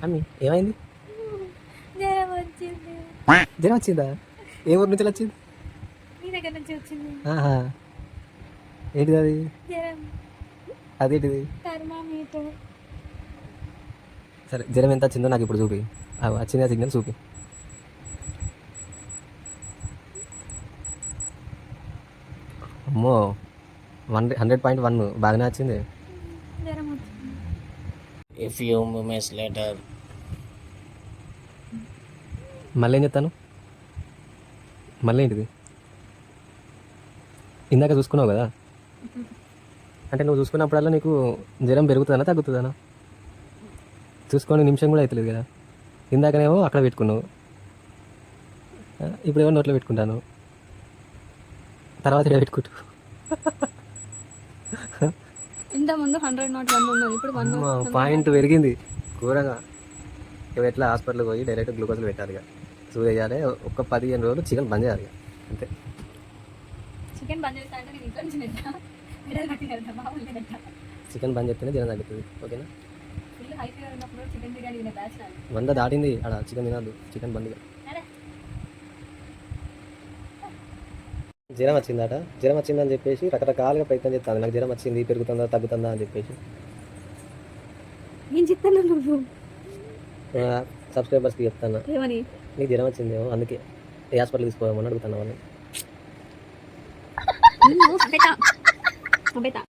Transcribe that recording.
అమ్మి ఏమైంది? జ్వరం వచ్చింది. జ్వరం వచ్చిందా? ఏ ఊరు నుంచి వచ్చింది? మీ దగ్గర నుంచి వచ్చింది ఆహా, ఏంటిది అది? జ్వరం. అదేంటిది? థర్మామీటర్. సరే, జ్వరం ఎంత వచ్చిందో నాకు ఇప్పుడు చూపి. వచ్చిన సిగ్నల్ చూపి. అమ్మో, 100.1 బాగానే వచ్చింది. జ్వరం వచ్చింది. A few moments later. మళ్ళీ ఏం చెప్తాను? మళ్ళీ ఏంటిది? ఇందాక చూసుకున్నావు కదా, అంటే నువ్వు చూసుకున్నప్పుడల్లా నీకు జ్వరం పెరుగుతుందనా తగ్గుతుందనా? చూసుకొని నిమిషం కూడా అవుతలేదు కదా. ఇందాకనేమో అక్కడ పెట్టుకున్నావు, ఇప్పుడేమో నోట్లో పెట్టుకుంటాను, తర్వాత ఇక్కడ పెట్టుకుంటూ. ఇంత ముందు 100 ఉన్నది, ఇప్పుడు 1 పాయింట్ పెరిగింది ఘోరంగా. ఇవి ఎట్లా హాస్పిటల్కి పోయి డైరెక్ట్ గ్లూకోజ్లు పెట్టాలి ఇక. సూది వేయాలి, ఒక్క 15 రోజులు చికెన్ బంద్ చేయాలి ఇక, అంతే. చికెన్ బంద్ చేస్తా అంటే నేను ఇంట్లో నుంచి తింటా. మెడల్ కట్టి వెళ్తా, బాబులు తింటా. చికెన్ బంద్ చేస్తేనే జ్వరం తగ్గుతుంది, ఓకేనా? ఫుల్ హై ఫీవర్ ఉన్నప్పుడు చికెన్ బిర్యానీ తినే బ్యాచ్ నాది. 100 దాటింది అక్కడ, చికెన్ తినద్దు, చికెన్ బంద్ ఇక. అరే జ్వరం వచ్చిందట, జ్వరం వచ్చిందని చెప్పేసి రకరకాలుగా ప్రయత్నం చేస్తాను. నాకు జ్వరం వచ్చింది, పెరుగుతుందా తగ్గుతుందా అని చెప్పేసి. ఏం చెప్తాను నువ్వు? సబ్స్క్రైబర్స్కి చెప్తాను, ఏమని? నీకు జ్వరం వచ్చిందేమో అందుకే ఏ హాస్పిటల్ తీసుకోమని అడుగుతాను వాళ్ళని. నువ్వు